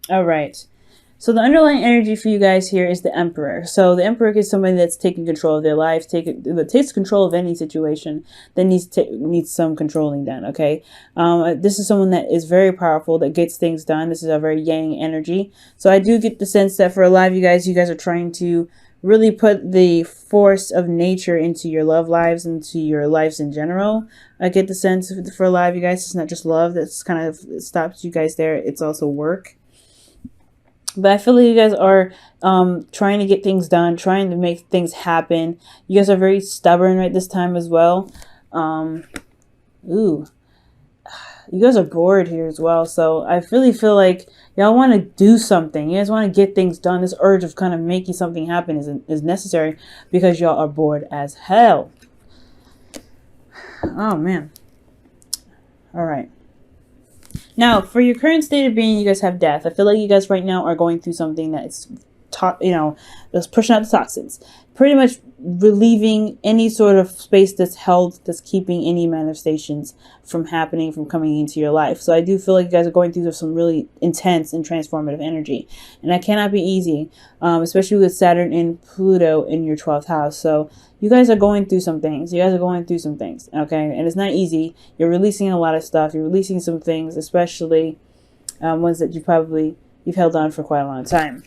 All right. So the underlying energy for you guys here is the Emperor. So the Emperor is somebody that's taking control of their life, that takes control of any situation that needs some controlling done. Okay, this is someone that is very powerful, that gets things done. This is a very yang energy. So I do get the sense that for a lot of you guys are trying to really put the force of nature into your love lives, into your lives in general. I get the sense for a lot of you guys, it's not just love that's kind of stops you guys there. It's also work. But I feel like you guys are trying to get things done, trying to make things happen. You guys are very stubborn right this time as well. Ooh, you guys are bored here as well. So I really feel like y'all want to do something. You guys want to get things done. This urge of kind of making something happen is necessary because y'all are bored as hell. Oh, man. All right. Now, for your current state of being, you guys have death. I feel like you guys right now are going through something that's, that's pushing out the toxins. Pretty much relieving any sort of space that's held, that's keeping any manifestations from happening, from coming into your life. So I do feel like you guys are going through some really intense and transformative energy. And that cannot be easy, especially with Saturn and Pluto in your 12th house. So you guys are going through some things. You guys are going through some things, okay? And it's not easy. You're releasing a lot of stuff. You're releasing some things, especially ones that you've held on for quite a long time.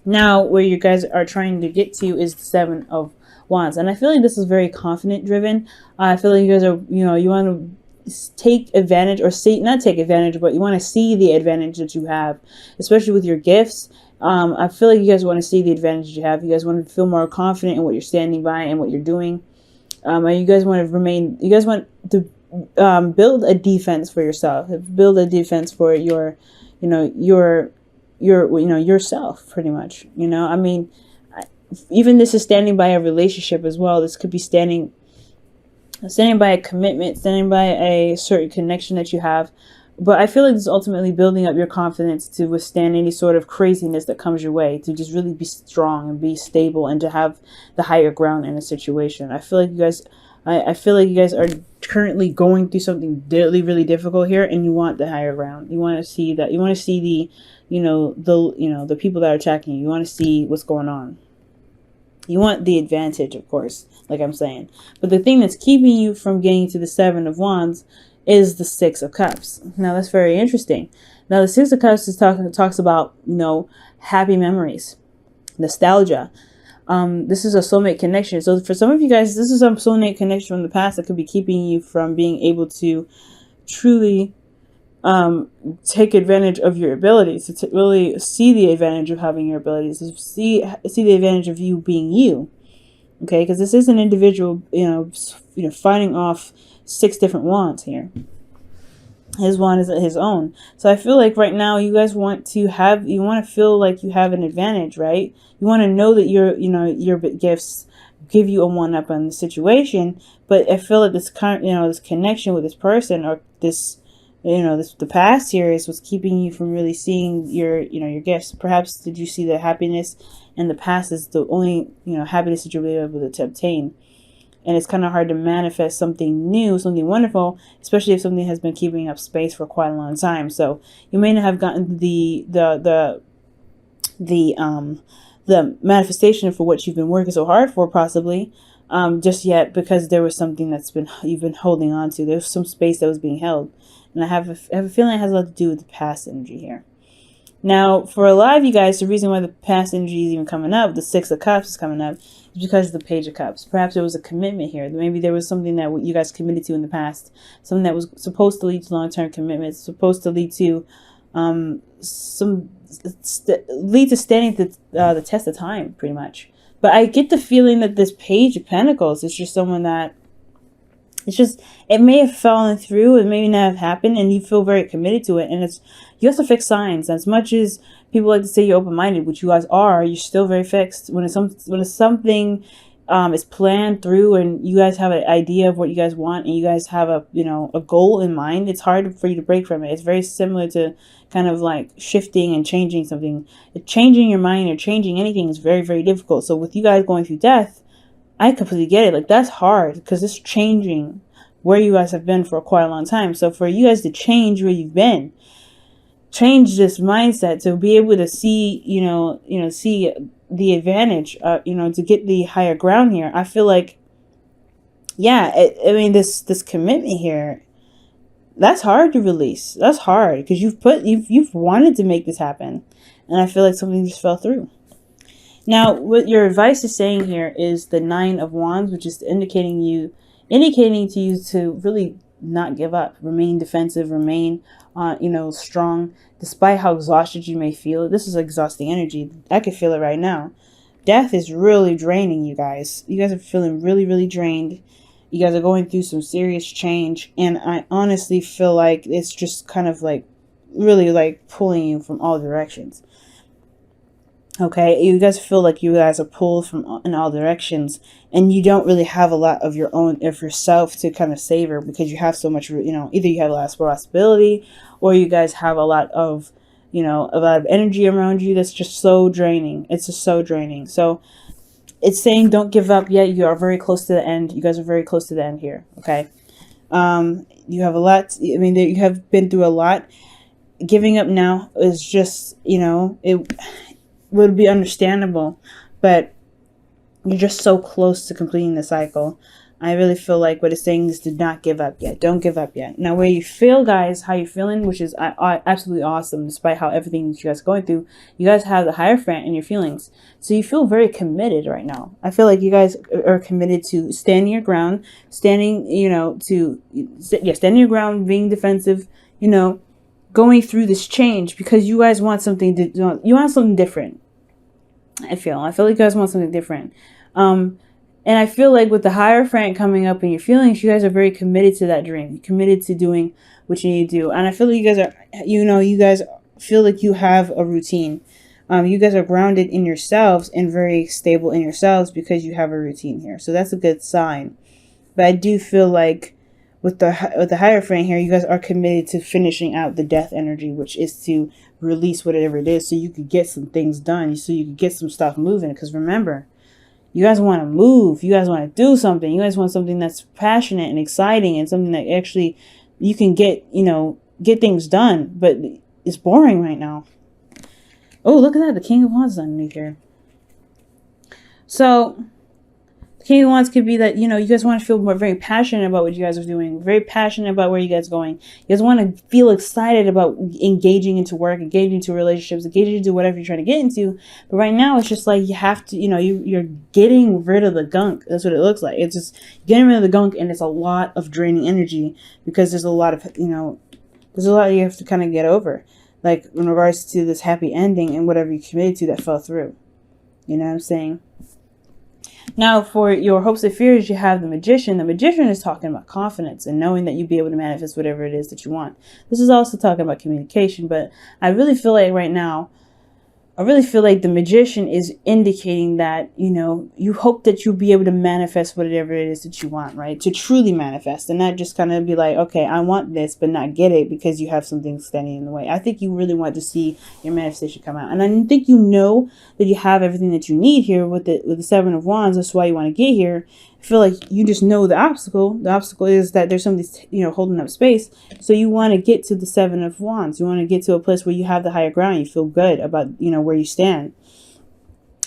Now, where you guys are trying to get to is the Seven of Wands. And I feel like this is very confident driven. I feel like you guys are, you want to take advantage or see, not take advantage, but you want to see the advantage that you have, especially with your gifts. I feel like you guys want to see the advantage you have. You guys want to feel more confident in what you're standing by and what you're doing. And you guys want to build a defense for yourself, build a defense for yourself, pretty much. I mean, even this is standing by a relationship as well. This could be standing by a commitment, standing by a certain connection that you have. But I feel like this is ultimately building up your confidence to withstand any sort of craziness that comes your way, to just really be strong and be stable and to have the higher ground in a situation. I feel like you guys are currently going through something really, really difficult here, and you want the higher ground. You want to see that. You want to see the people that are attacking you. You want to see what's going on. You want the advantage, of course, like I'm saying. But the thing that's keeping you from getting to the Seven of Wands is the Six of Cups. Now that's very interesting. Now the Six of Cups talks about happy memories, nostalgia. This is a soulmate connection. So for some of you guys, this is a soulmate connection from the past that could be keeping you from being able to truly take advantage of your abilities, to really see the advantage of having your abilities, to see the advantage of you being you. Okay, because this is an individual, fighting off 6 different wands here. His wand is his own. So I feel like right now you guys want to feel like you have an advantage, right? You want to know that your gifts give you a one-up on the situation. But I feel like this this connection with this person, or the past here is what's keeping you from really seeing your gifts. Perhaps did you see the happiness in the past is the only happiness that you'll be able to obtain. And it's kind of hard to manifest something new, something wonderful, especially if something has been keeping up space for quite a long time. So you may not have gotten the manifestation for what you've been working so hard for, possibly, just yet, because there was something you've been holding on to. There's some space that was being held, and I have a feeling it has a lot to do with the past energy here. Now, for a lot of you guys, the reason why the past energy is even coming up, the Six of Cups is coming up, is because of the Page of Cups. Perhaps there was a commitment here. Maybe there was something that you guys committed to in the past, something that was supposed to lead to long-term commitments, supposed to lead to standing the test of time, pretty much. But I get the feeling that this Page of Pentacles is just someone that it may have fallen through, it may not have happened, and you feel very committed to it. And you have to fix signs. As much as people like to say you're open-minded, which you guys are, you're still very fixed. When it's something is planned through, and you guys have an idea of what you guys want, and you guys have a goal in mind, it's hard for you to break from it. It's very similar to kind of like shifting and changing something. Changing your mind or changing anything is very, very difficult. So with you guys going through death, I completely get it. Like, that's hard because it's changing where you guys have been for quite a long time. So for you guys to change where you've been, change this mindset to be able to see, see the advantage, to get the higher ground here. I feel like, yeah, I mean, this commitment here, that's hard to release. That's hard because you've wanted to make this happen, and I feel like something just fell through. Now, what your advice is saying here is the 9 of Wands, which is indicating to you to really not give up, remain defensive, remain, strong, despite how exhausted you may feel. This is exhausting energy. I can feel it right now. Death is really draining you guys. You guys are feeling really, really drained. You guys are going through some serious change, and I honestly feel like it's just kind of like really like pulling you from all directions. Okay, you guys feel like you guys are pulled from in all directions, and you don't really have a lot of yourself to kind of savor because you have so much, either you have a lot of responsibility, or you guys have a lot of energy around you that's just so draining. It's just so draining. So it's saying don't give up yet. You are very close to the end. You guys are very close to the end here. Okay. You have a lot. You have been through a lot. Giving up now is just, it would be understandable, but you're just so close to completing the cycle. I really feel like what it's saying is to not give up yet. Don't give up yet. Now, where you feel, guys, how you're feeling, which is absolutely awesome, despite how everything that you guys are going through, you guys have the Hierophant in your feelings. So you feel very committed right now. I feel like you guys are committed to standing your ground, standing your ground, being defensive, going through this change because you guys want something different. I feel like you guys want something different. And I feel like with the Hierophant coming up in your feelings, you guys are very committed to that dream. You're committed to doing what you need to do. And I feel like you guys are, you guys feel like you have a routine. You guys are grounded in yourselves and very stable in yourselves because you have a routine here. So that's a good sign. But I do feel like with the Hierophant here, you guys are committed to finishing out the death energy, which is to release whatever it is so you could get some things done, so you could get some stuff moving. Because remember, you guys want to move. You guys want to do something. You guys want something that's passionate and exciting and something that actually you can get things done. But it's boring right now. Oh, look at that. The King of Wands is underneath here. So the King of Wands could be that, you guys want to feel very passionate about what you guys are doing, very passionate about where you guys are going. You guys want to feel excited about engaging into work, engaging into relationships, engaging into whatever you're trying to get into. But right now, it's just like you have to, you're getting rid of the gunk. That's what it looks like. It's just getting rid of the gunk, and it's a lot of draining energy because there's a lot of, there's a lot you have to kind of get over. Like in regards to this happy ending and whatever you committed to that fell through. You know what I'm saying? Now, for your hopes and fears, you have the Magician. The Magician is talking about confidence and knowing that you'll be able to manifest whatever it is that you want. This is also talking about communication, but I really feel like right now, the Magician is indicating that, you hope that you'll be able to manifest whatever it is that you want, right? To truly manifest and not just kind of be like, okay, I want this, but not get it because you have something standing in the way. I think you really want to see your manifestation come out. And I think that you have everything that you need here with the 7 of Wands. That's why you want to get here. I feel like you just know the obstacle. The obstacle is that there's something, holding up space. So you want to get to the 7 of Wands. You want to get to a place where you have the higher ground. You feel good about, where you stand.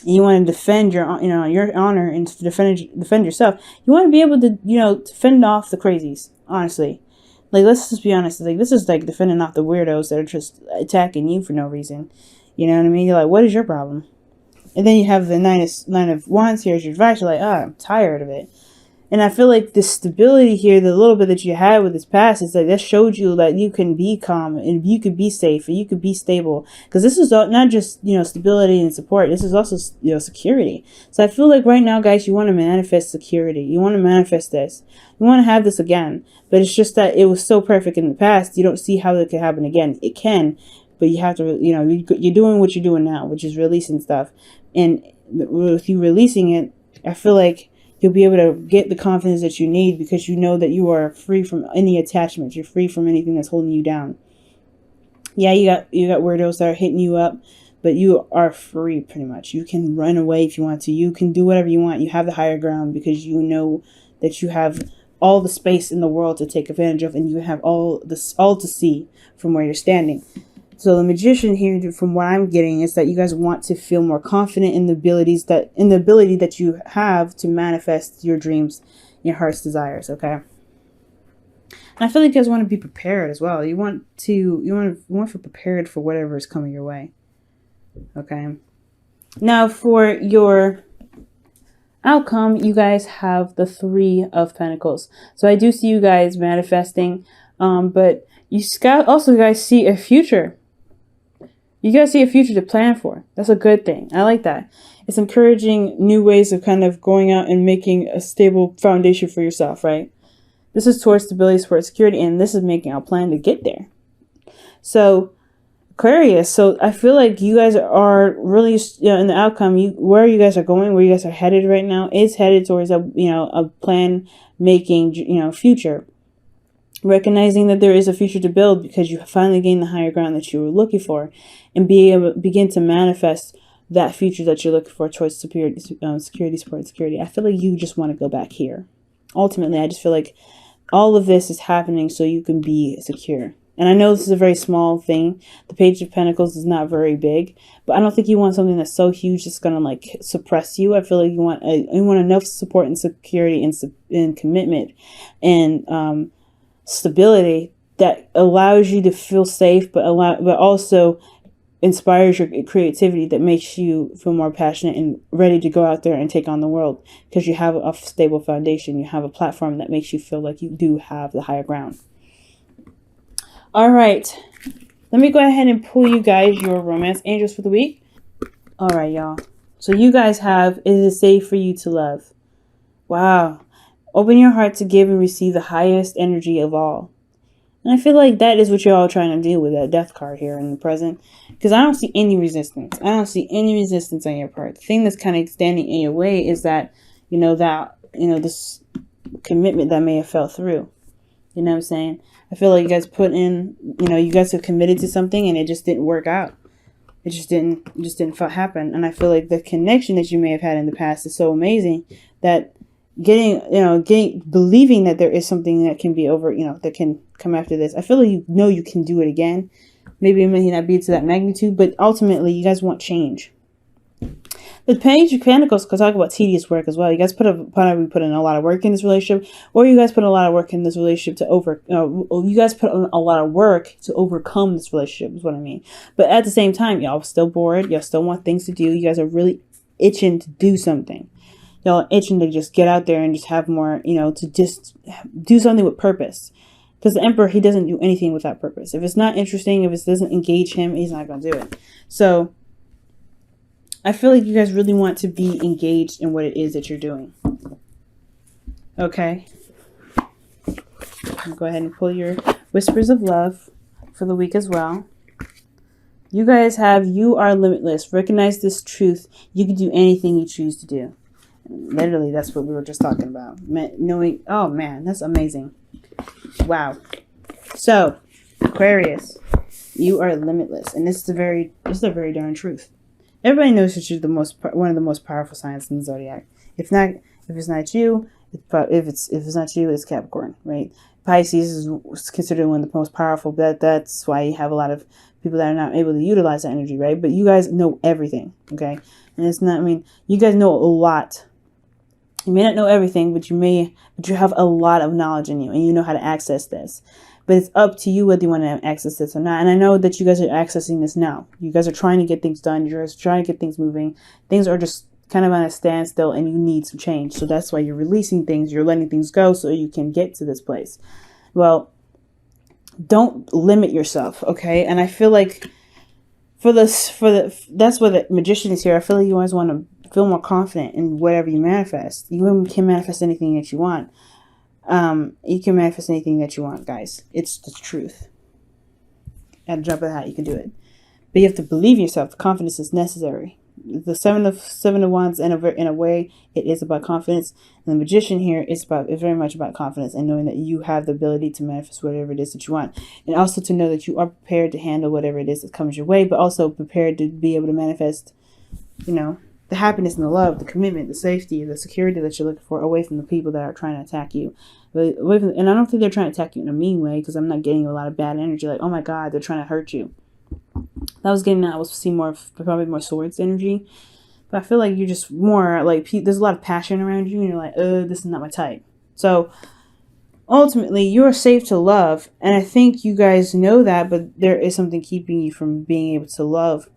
And you want to defend your honor and to defend yourself. You want to be able to, to fend off the crazies, honestly. Like, let's just be honest. Like, this is like defending off the weirdos that are just attacking you for no reason. You know what I mean? You're like, what is your problem? And then you have the 9 of Wands here as your advice. You're like, I'm tired of it. And I feel like the stability here, the little bit that you had with this past, is like that showed you that you can be calm and you could be safe and you could be stable. Because this is not just, stability and support. This is also, security. So I feel like right now, guys, you want to manifest security. You want to manifest this. You want to have this again. But it's just that it was so perfect in the past. You don't see how it can happen again. It can. But you have to, you're doing what you're doing now, which is releasing stuff. And with you releasing it, I feel like you'll be able to get the confidence that you need because you know that you are free from any attachments. You're free from anything that's holding you down. Yeah, you got weirdos that are hitting you up, but you are free pretty much. You can run away if you want to. You can do whatever you want. You have the higher ground because you know that you have all the space in the world to take advantage of, and you have all to see from where you're standing. So the Magician here, from what I'm getting, is that you guys want to feel more confident in the ability that you have to manifest your dreams, your heart's desires. Okay. And I feel like you guys want to be prepared as well. You want to feel prepared for whatever is coming your way. Okay. Now for your outcome, you guys have the Three of Pentacles. So I do see you guys manifesting, but you also guys see a future. You guys see a future to plan for. That's a good thing. I like that. It's encouraging new ways of kind of going out and making a stable foundation for yourself, right? This is towards stability, towards security, and this is making a plan to get there. So Aquarius, so I feel like you guys are really, in the outcome, where you guys are going, where you guys are headed right now, is headed towards a plan making, future. Recognizing that there is a future to build because you finally gained the higher ground that you were looking for, and begin to manifest that future that you're looking for towards security, support, security. I feel like you just want to go back here. Ultimately, I just feel like all of this is happening so you can be secure. And I know this is a very small thing. The Page of Pentacles is not very big, but I don't think you want something that's so huge it's going to like suppress you. I feel like you want enough support and security and commitment and stability that allows you to feel safe, but also inspires your creativity, that makes you feel more passionate and ready to go out there and take on the world because you have a stable foundation. You have a platform that makes you feel like you do have the higher ground. All right, let me go ahead and pull you guys your romance angels for the week. All right, y'all. So you guys have, it is safe for you to love. Wow. Open your heart to give and receive the highest energy of all. And I feel like that is what you're all trying to do with that death card here in the present. Because I don't see any resistance. I don't see any resistance on your part. The thing that's kind of standing in your way is that, this commitment that may have fell through. You know what I'm saying? I feel like you guys you guys have committed to something and it just didn't work out. It just didn't happen. And I feel like the connection that you may have had in the past is so amazing that believing that there is something that can be over, that can come after this. I feel like you can do it again. Maybe it may not be to that magnitude, but ultimately you guys want change. The Page of Pentacles could talk about tedious work as well. You guys put in a lot of work in this relationship, or you guys put a lot of work in this relationship you guys put in a lot of work to overcome this relationship is what I mean. But at the same time, y'all still bored. Y'all still want things to do. You guys are really itching to do something. Y'all are itching to just get out there and just have more, to just do something with purpose. Because the Emperor, he doesn't do anything without purpose. If it's not interesting, if it doesn't engage him, he's not going to do it. So I feel like you guys really want to be engaged in what it is that you're doing. Okay. I'll go ahead and pull your Whispers of Love for the week as well. You guys you are limitless. Recognize this truth. You can do anything you choose to do. Literally, that's what we were just talking about. Oh man, that's amazing. Wow. So, Aquarius, you are limitless. And this is the very darn truth. Everybody knows that you're one of the most powerful signs in the zodiac. If it's not you, if it's not you, it's Capricorn, right? Pisces is considered one of the most powerful. That's why you have a lot of people that are not able to utilize that energy, right? But you guys know everything, okay? And you guys know a lot. You may not know everything, but you have a lot of knowledge in you, and you know how to access this. But it's up to you whether you want to access this or not. And I know that you guys are accessing this now. You guys are trying to get things done. You're just trying to get things moving. Things are just kind of on a standstill and you need some change. So that's why you're releasing things. You're letting things go so you can get to this place. Well, don't limit yourself, okay? And I feel like that's why the Magician is here. I feel like you always want to feel more confident in whatever you manifest. You can manifest anything that you want. You can manifest anything that you want, guys. It's the truth. At a jump of the hat, you can do it. But you have to believe in yourself. Confidence is necessary. The seven of wands, in a way, it is about confidence. And the Magician here is very much about confidence and knowing that you have the ability to manifest whatever it is that you want, and also to know that you are prepared to handle whatever it is that comes your way, but also prepared to be able to manifest, the happiness and the love, the commitment, the safety, the security that you're looking for away from the people that are trying to attack you. And I don't think they're trying to attack you in a mean way, because I'm not getting a lot of bad energy like, oh my God, they're trying to hurt you. That was getting that. I was seeing more of, probably more swords energy. But I feel like you're just more like, there's a lot of passion around you, and you're like, this is not my type. So ultimately, you're safe to love, and I think you guys know that, but there is something keeping you from being able to love.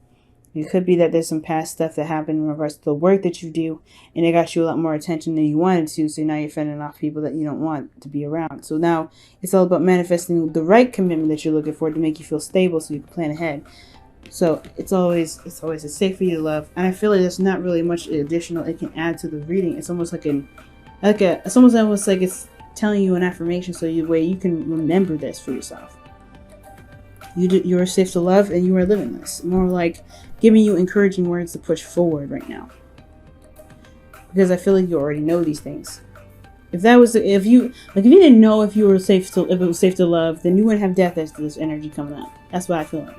It could be that there's some past stuff that happened in regards to the work that you do, and it got you a lot more attention than you wanted to, so now you're fending off people that you don't want to be around. So now it's all about manifesting the right commitment that you're looking for to make you feel stable so you can plan ahead. So it's always safe for you to love, and I feel like there's not really much additional it can add to the reading. It's almost it's almost like it's telling you an affirmation, so you can remember this for yourself. You are safe to love, and you are living this. More like giving you encouraging words to push forward right now, because I feel like you already know these things. If you didn't know if it was safe to love, then you wouldn't have death as this energy coming up. That's what I feel like.